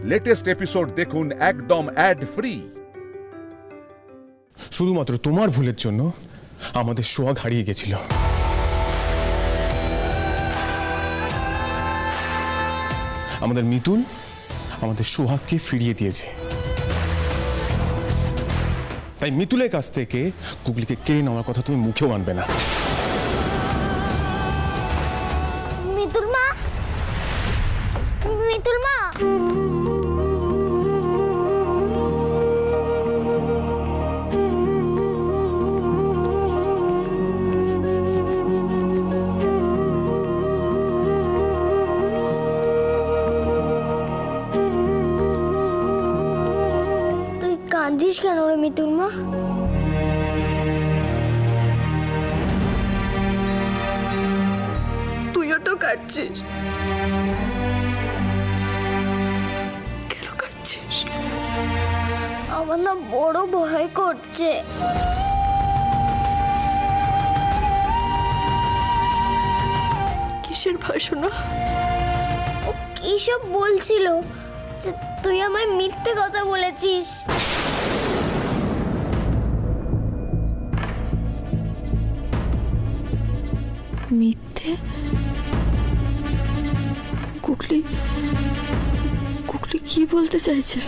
Latest episode দেখুন একদম add free. শুধুমাত্র তোমার ভুলের জন্য আমাদের সোহাগ হারিয়ে গেছিল। আমাদের মিতুল আমাদের সোহাগকে ফিরিয়ে দিয়েছে, তাই মিতুলের কাছ থেকে গুগলিকে কেড়ে নেওয়ার কথা তুমি মুখেও আনবে না। মিতুল মা, মিতুল মা, তুই কাঁদছিস কেন রে মিতুল মা? তুইও তো কাঁদছিস, কেন কাঁদছিস? আমার না বড় ভয় করছে। কিসের ভয় শোনা? ও কি সব বলছিল যে তুই আমায় মিথ্যে কথা বলেছিস। মিথ্যে? গুগলি, গুগলি কি বলতে চাইছে?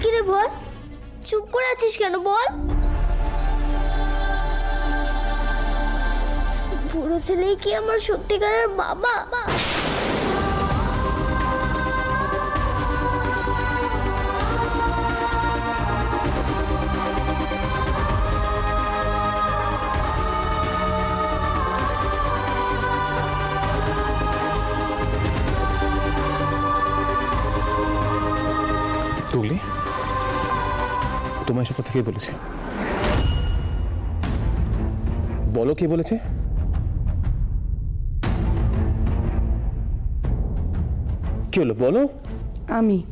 কি রে বল, চুপ করে আছিস কেন বল? বুড়ো ছেলে কি আমার সত্যিকারের বাবা? গুগলি, তোমার এসব কথা কে বলেছে? বলো কে বলেছে? কি হলো বলো? আমি।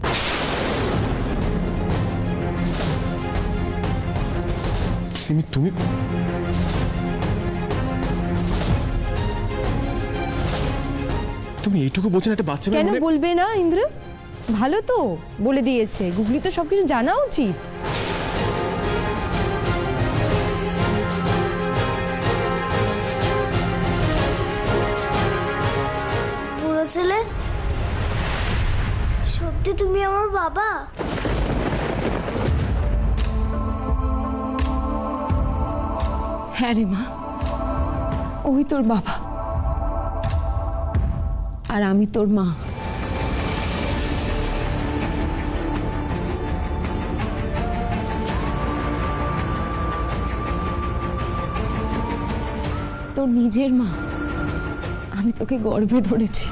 সিমি, তুমি তুমি এইটুকু বলছো না একটা বাচ্চা মেয়ে কেন মনে- বলবে না ইন্দ্র? ভালো তো বলে দিয়েছে, গুগলি তো সবকিছু জানা উচিত। বুড়ো ছেলে, সত্যি তুমি আমার বাবা? হ্যাঁ রে মা, ওই তোর বাবা আর আমি তোর মা। তোর নিজের মা, আমি তোকে গর্ভে ধরেছি।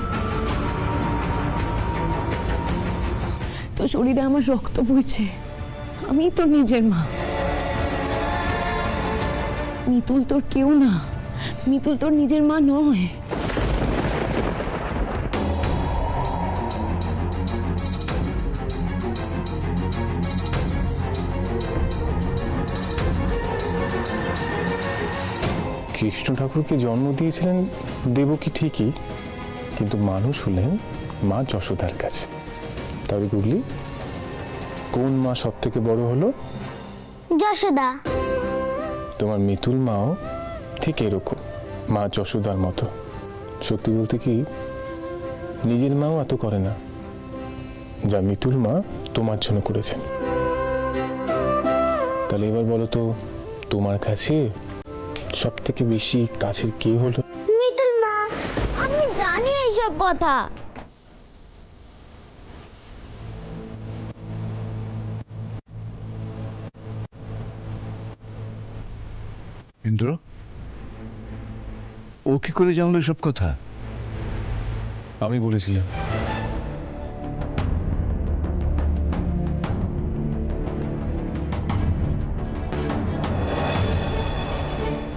তোর শরীরে আমার রক্ত বইছে, আমি তোর নিজের মা। মিতুল তোর কেউ না, মিতুল তোর নিজের মা নয়। কৃষ্ণ ঠাকুরকে জন্ম দিয়েছিলেন দেবকী ঠিকই, কিন্তু মানুষ হলেন মা যশোদার কাছে। তবে গুগলি, কোন মা সব থেকে বড় হলো? যশোদা। তোমার মিতুল মাও ঠিক এরকম মা যশোদার মতো। সত্যি বলতে কি, নিজের মাও এত করে না যা মিতুল মা তোমার জন্য করেছেন। তাহলে এবার বলো তো, তোমার কাছে সব থেকে বেশি কাছের কে হলো? মিতুল মা, আমি জানি এইসব কথা। ইন্দ্র, ও কি করে জানলো সব কথা? আমি বলেছিলাম।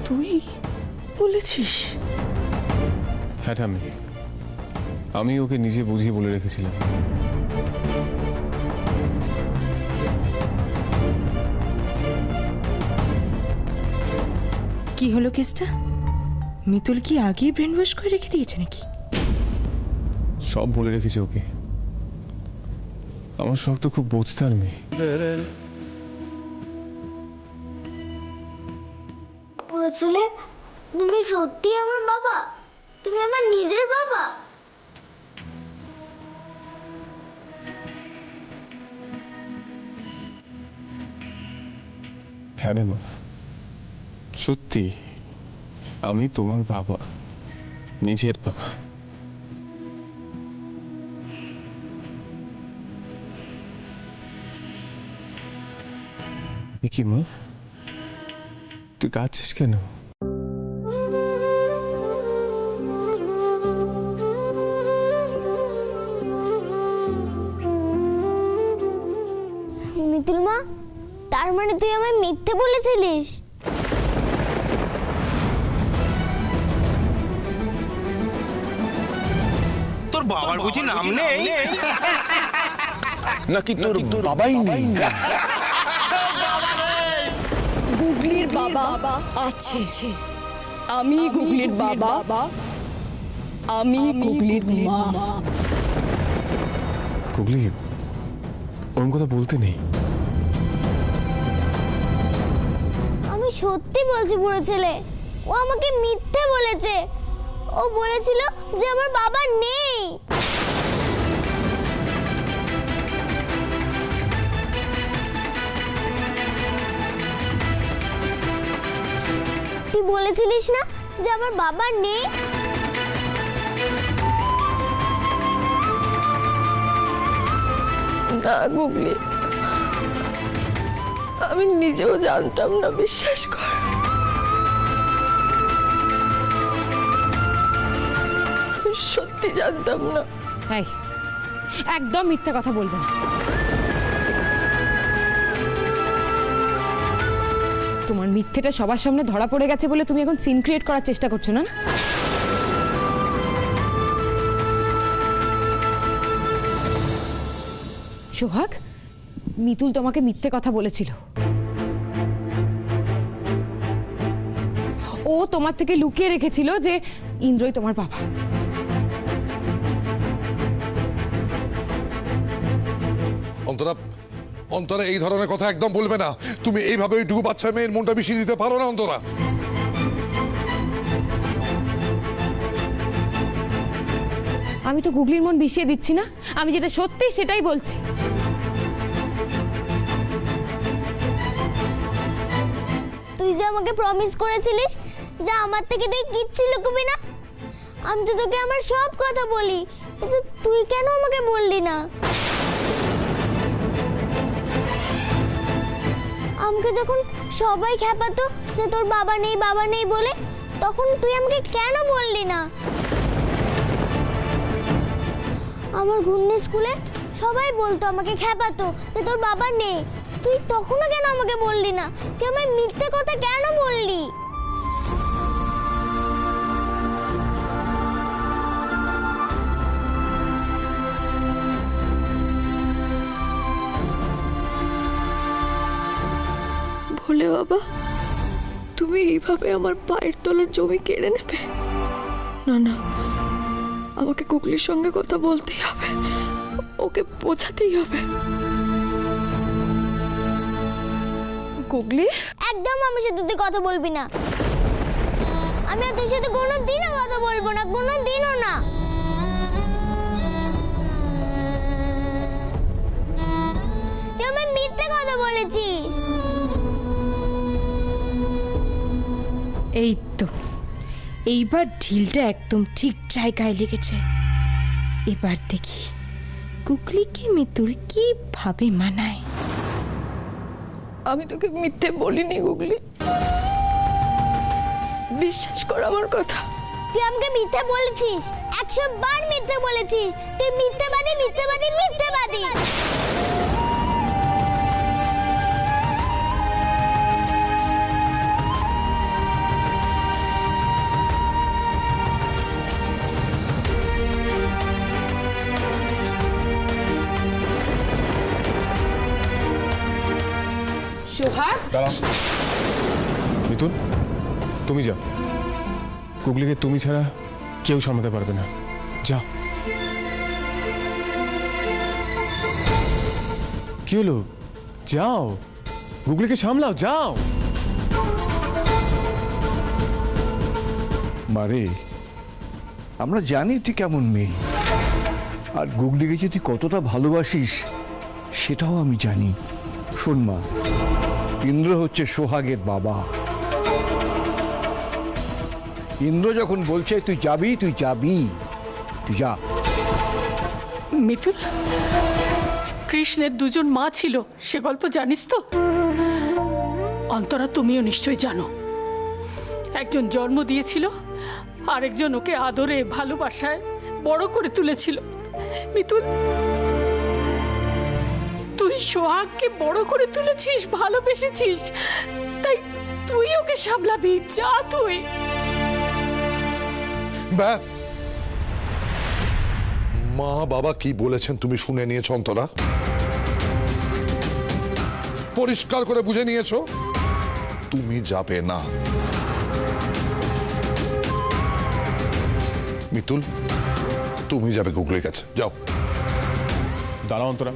তুই বলেছিস? হ্যাঁ আমি ওকে নিজে বুঝিয়ে বলে রেখেছিলাম। কি হলো কেসটা? মিতুল কি আগেই ব্রেন ওয়াশ করে রেখে দিয়েছে নাকি? সব বলে রেখেছে ওকে। আমার শখ তো খুব বোঝতার মেয়ে। বলছিলে তুমি সত্যি আমার বাবা, তুমি আমার নিজের বাবা। হ্যাঁ রে মা, সত্যি আমি তোমার বাবা, নিজের বাবা। কি মা, তুই কাঁদছিস কেন? মিতুল মা, তার মানে তুই আমায় মিথ্যে বলেছিলিস? তোর বাবার বুঝি নাম নেই নাকি তোর বাবাই নেই? গুগলির বাবা আছে। আমি গুগলির বাবা, আমি গুগলির মা। গুগলি, ওরকম কথা বলতে নেই। আমি সত্যি বলছি বুড়ো ছেলে, ও আমাকে মিথ্যে বলেছে। ও বলেছিল যে আমার বাবা নেই। তুই বলেছিলিস না যে আমার বাবা নেই? না গুগলি, আমি নিজেও জানতাম না, বিশ্বাস কর। আমি সত্যি জানতাম না। এই, একদম মিথ্যে কথা বলবে না। তোমার মিথ্যেটা সবার সামনে ধরা পড়ে গেছে বলে তুমি এখন সিন ক্রিয়েট করার চেষ্টা করছো না? সোহাগ, মিতুল তোমাকে মিথ্যে কথা বলেছিল। ও তোমার থেকে লুকিয়ে রেখেছিল যে ইন্দ্রই তোমার বাবা। অন্তরা, অন্তরা এই ধরনের কথা একদম বলবে না। তুমি এইভাবে ওইটুকু বাচ্চা মেয়ের মনটা বিষিয়ে দিতে পারো না অন্তরা। আমি তো গুগলির মন বিষিয়ে দিচ্ছি না, আমি যেটা সত্যি সেটাই বলছি। তুই যে আমাকে প্রমিস করেছিলিস যে আমার থেকে তুই কিচ্ছু লুকবি না, আমি তো তোকে আমার সব কথা বলি, কিন্তু তুই কেন আমাকে বললি না? আমাকে যখন সবাই খেপাতো যে তোর বাবা নেই বলে, তখন তুই আমাকে কেন বললি না? আমার ঘুরনি স্কুলে সবাই বলতো, আমাকে খেপাতো যে তোর বাবা নেই, তুই তখনও কেন আমাকে বললি না? তুই আমায় মিথ্যে কথা কেন বললি? ভোলে বাবা, তুমি এইভাবে আমার পায়ের তলার জমি কেড়ে নেবে? না না, আমাকে গুগলির সঙ্গে কথা বলতেই হবে, ওকে বোঝাতেই হবে। গুগলি, একদম আমার সাথে তুই কথা বলবি না। আমি আর তোর সাথে কোনোদিনও কথা বলবো না, কোনোদিনও না। তুই আমায় মিথ্যে কথা বলেছিস। এই তো, এইবার ঢিলটা একদম ঠিক জায়গায় লেগেছে। এবার দেখি গুগলিকে মিতুল কিভাবে মানায়। আমি তোকে মিথ্যে বলিনি গুগলি, বিশ্বাস কর আমার কথা। তুই আমাকে মিথ্যে বলেছিস, 100 বার মিথ্যে বলেছিস। তুই মিথ্যেবাদী, মিথ্যেবাদী, মিথ্যেবাদী। সোহাগ, দাঁড়াও মিতুল, তুমি যাও। গুগলিকে তুমি ছাড়া কেউ সামলাতে পারবে না। যাও। কি হলো? যাও, গুগলিকে সামলাও, যাও। মারে, আমরা জানি তুই কেমন মেয়ে, আর গুগলিকে যে তুই কতটা ভালোবাসিস সেটাও আমি জানি। শোন মা, ইন্দ্র হচ্ছে সোহাগের বাবা। ইন্দ্র যখন বলছে তুই যাবি, তুই যাবি, তুই যা। মিতুল, কৃষ্ণের দুজন মা ছিল, সে গল্প জানিস তো? অন্তরা, তুমিও নিশ্চয়ই জানো। একজন জন্ম দিয়েছিল, আরেকজন ওকে আদরে ভালোবাসায় বড় করে তুলেছিল। মিতুল, তুই সোহাগকে বড় করে তুলেছিস, ভালোবেসেছিস, তাই তুই ওকে সামলাবি। যা তুই। ব্যাস, মা বাবা কি বলেছেন তুমি শুনে নিয়েছো অন্তরা? পরিষ্কার করে বুঝে নিয়েছো তুমি যাবে না। মিতুল, তুমি যাবে গুগলির কাছে, যাও। দাঁড়াও অন্তরা,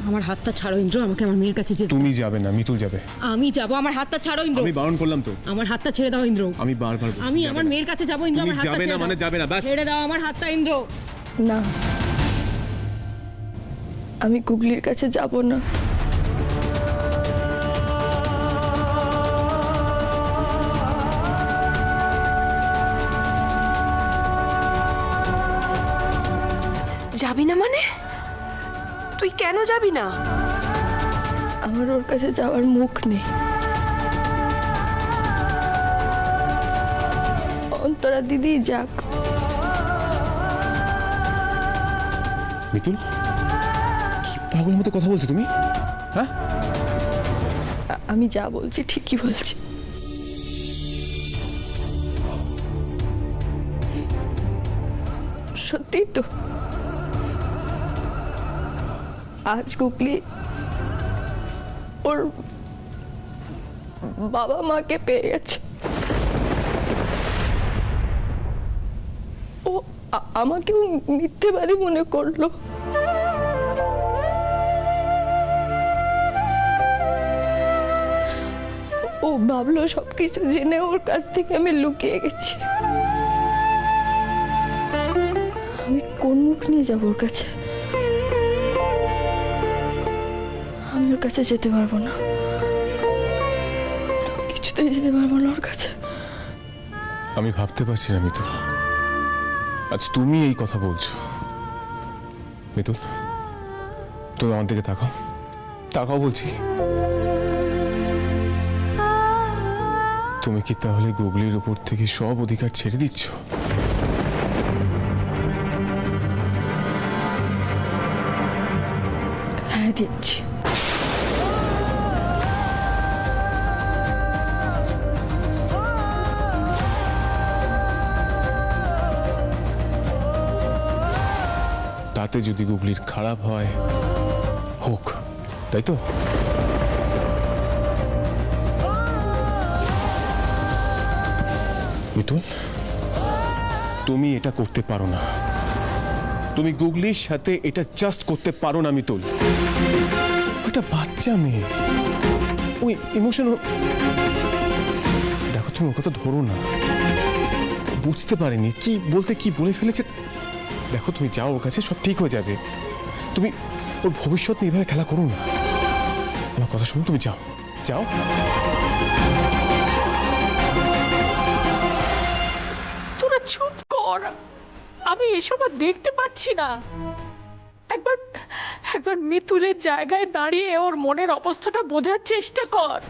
আমার হাতটা ছাড়ো ইন্দ্র, আমাকে আমার মেয়ের কাছে যেতে। তুমি যাবে না, মিতুল যাবে। আমি যাব, আমার হাতটা ছাড়ো ইন্দ্র। আমি বারণ করলাম তো। আমার হাতটা ছেড়ে দাও ইন্দ্র। আমি বারবার বলছি, আমি যাবে আমার না। মেয়ের কাছে যাব ইন্দ্র, আমার তুমি হাতটা যাবে না ছেড়ে মানে দাও। যাবে না, ব্যাস। ছেড়ে দাও আমার হাতটা ইন্দ্র। না, আমি গুগলির কাছে যাব না। যাবি না মানে? তুই কেন যাবি না? আমার ওর কাছে যাওয়ার মুখ নেই। অন্তরা দিদি যাক। মিতুল, কি পাগলের মতো কথা বলছো তুমি? হ্যাঁ, আমি যা বলছি ঠিকই বলছি। সত্যি তো, আজ গুগলি ওর বাবা মাকে পেয়ে গেছে। ও আমাকেও মিথ্যেবাদী মনে করলো। ও ভাবলো সবকিছু জেনে ওর কাছ থেকে আমি লুকিয়ে গেছি। আমি কোন মুখ নিয়ে যাবো ওর কাছে? আমি ওর কাছে যেতে পারবো না, কিছুতেই যেতে পারবো না ওর কাছে। আমি ভাবতে পারছি না মিতুল, আজ তুমি এই কথা বলছো। মিতুল, তুমি আমার দিকে তাকাও, তাকাও বলছি। তুমি কি তাহলে গুগলির উপর থেকে সব অধিকার ছেড়ে দিচ্ছ? হ্যাঁ, দিচ্ছি। তাতে যদি গুগলির খারাপ হয় হোক, তাই তো? মিতুল, তুমি এটা করতে পারো না। তুমি গুগলির সাথে এটা জাস্ট করতে পারো না মিতুল। একটা বাচ্চা মেয়ে, ওই ইমোশন। দেখো, তুমি ওকে তো ধরো না, বুঝতে পারিনি কি বলতে কি বলে ফেলেছে। দেখো, তুমি যাও ওর কাছে, সব ঠিক হয়ে যাবে। তুমি ওর ভবিষ্যৎ নিয়ে এভাবে খেলা করো না। আমার কথা শুনো, তুমি যাও, যাও। তোরা চুপ কর, আমি এসব আর দেখতে পাচ্ছি না। একবার মিতুলের জায়গায় দাঁড়িয়ে ওর মনের অবস্থাটা বোঝার চেষ্টা কর।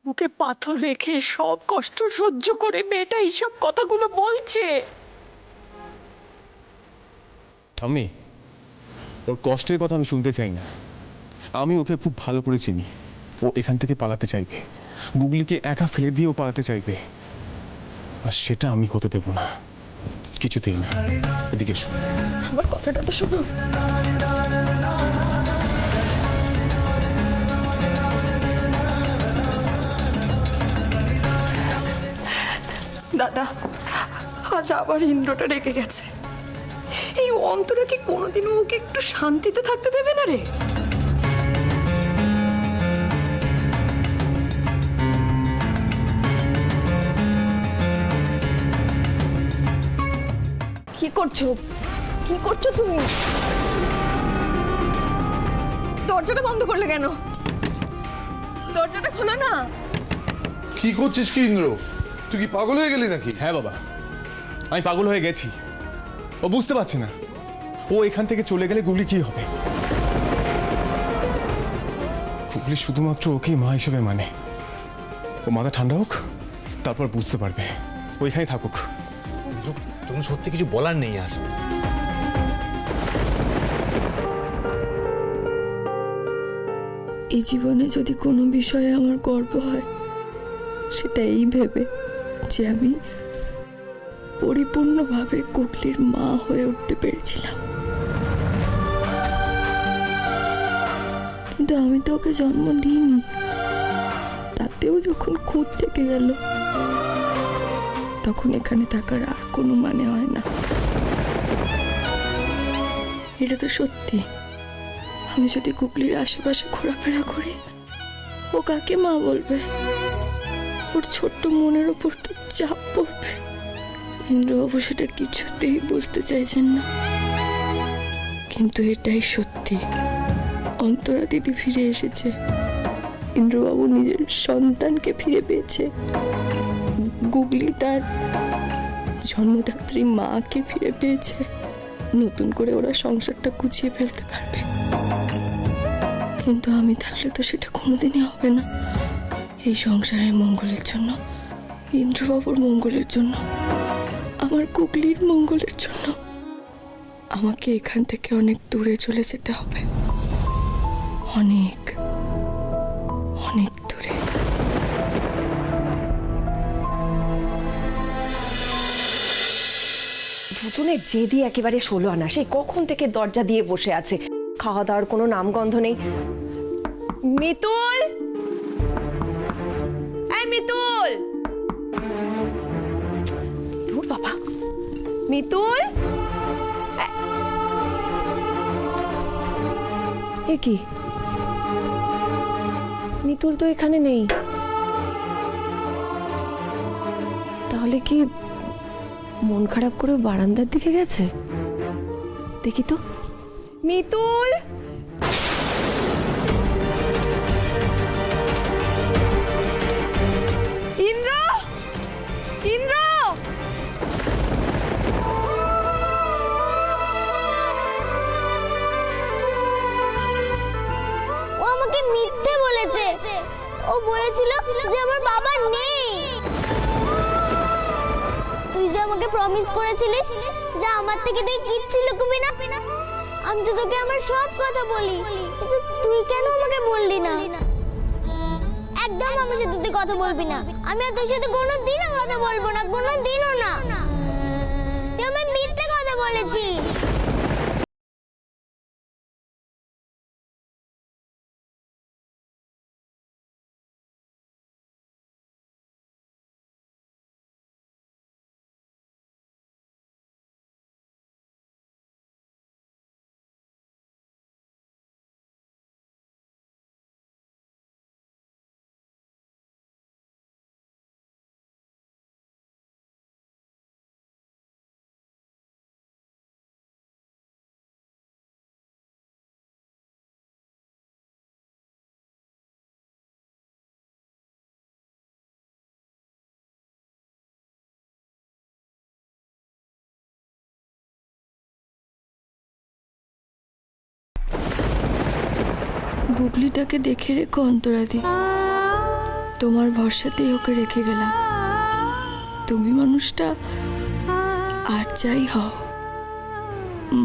বুকে পাথর রেখে সব কষ্ট সহ্য করে মেয়েটা এইসব কথাগুলো বলছে। আমি ওর কষ্টের কথা আমি শুনতে চাই না। আমি ওকে খুব ভালো করে চিনি। ও এখান থেকে পালাতে চাইবে, গুগলিকে একা ফেলে দিয়েও পালাতে চাইবে, আর সেটা আমি হতে দেব না, কিছুতেই না। এদিকে এসো। আমার কথাটা তো শোনো। দাদা, আজ আবার ইন্দ্রটা রেগে গেছে। এই অন্তরা কি কোনোদিনও ওকে একটু শান্তিতে থাকতে দেবে না রে? কি করছো? কি করছো তুমি? দরজাটা বন্ধ করলে কেন? দরজাটা খোলো না। কি করছিস কি ইন্দ্র? তুই কি পাগল হয়ে গেলি নাকি? হ্যাঁ বাবা, আমি পাগল হয়ে গেছি। ও বুঝতে পারছে না ও এখান থেকে চলে গেলে গুগলি কি হবে। গুগলি শুধুমাত্র ওকেই মা হিসেবে মানে। ও মাথা ঠান্ডা হোক, তারপর বুঝতে পারবে। ও এখানেই থাকুক। তুমি সত্যি কিছু বলার নেই আর। এই জীবনে যদি কোনো বিষয়ে আমার গর্ব হয়, সেটা এই ভেবে যে আমি পরিপূর্ণভাবে গুগলির মা হয়ে উঠতে পেরেছিলাম। কিন্তু আমি তো ওকে জন্ম দিইনি, তাতেও যখন খুঁত থেকে গেল, তখন এখানে থাকার আর কোনো মানে হয় না। এটা তো সত্যি। আমি যদি গুগলির আশেপাশে ঘোরাফেরা করি, ও কাকে মা বলবে? ওর ছোট্ট মনের ওপর তো চাপ পড়বে। ইন্দ্রবাবু সেটা কিছুতেই বুঝতে চাইছেন না, কিন্তু এটাই সত্যি। অন্তরা দিদি ফিরে এসেছে, ইন্দ্রবাবু নিজের সন্তানকে ফিরে পেয়েছে, গুগলি তার জন্মদাত্রী মাকে ফিরে পেয়েছে। নতুন করে ওরা সংসারটা গুছিয়ে ফেলতে পারবে। কিন্তু আমি থাকলে তো সেটা কোনোদিনই হবে না। এই সংসারের মঙ্গলের জন্য, ইন্দ্রবাবুর মঙ্গলের জন্য, আমার গুগলির মঙ্গলের জন্য আমাকে এখান থেকে অনেক দূরে চলে যেতে হবে। অনেক অনেক দূরে। দুজনের জেদি একেবারে 16 আনা। সেই কখন থেকে দরজা দিয়ে বসে আছে, খাওয়া দাওয়ার কোনো নামগন্ধ নেই। মিতুল, এই মিতুল, দূর বাবা, মিতুল। এ কি, মিতুল তো এখানে নেই। তাহলে কি মন খারাপ করে বারান্দার দিকে গেছে? দেখি তো। মিতুল, ইন্দ্র, ইন্দ্র। ও আমাকে মিথ্যে বলেছে। ও বলেছিল যে আমার বাবা নেই। তুই যে আমাকে প্রমিস করেছিলিস যে আমার থেকে তুই কিচ্ছু লুকাবি না, আমি তো তোকে আমার সব কথা বলি, কিন্তু তুই কেন আমাকে বললি না? একদম আমার সাথে তুই কথা বলবি না। আমি আর তোর সাথে কোনোদিনও কথা বলবো না, কোনোদিনও না। তুই আমার মিথ্যে কথা বলেছিস। গুগলিটাকে দেখে রেখো অন্তরাদি, তোমার ভরসাতেই ওকে রেখে গেলাম। তুমি মানুষটা আর যাই হও,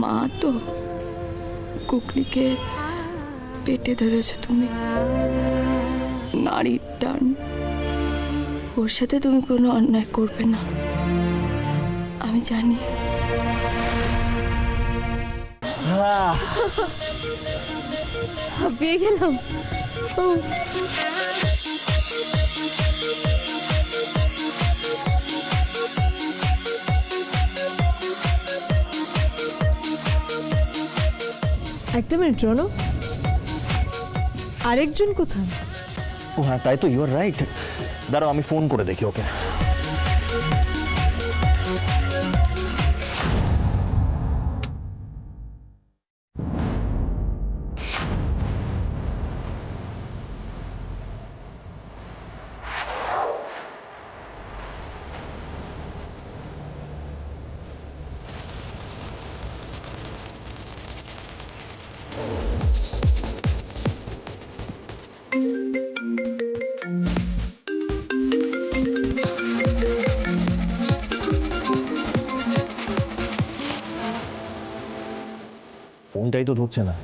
মা তো। গুগলিকে পেটে ধরেছ তুমি, নারীর টান। ওর সাথে তুমি কোনো অন্যায় করবে না, আমি জানি। পেয়ে গেলাম। একটা মিনিট রনো, আরেকজন কোথায়? ও হ্যাঁ, তাই তো, ইউ আর রাইট। দাঁড়াও আমি ফোন করে দেখি ওকে। ফোনটাই তো ধরছে না।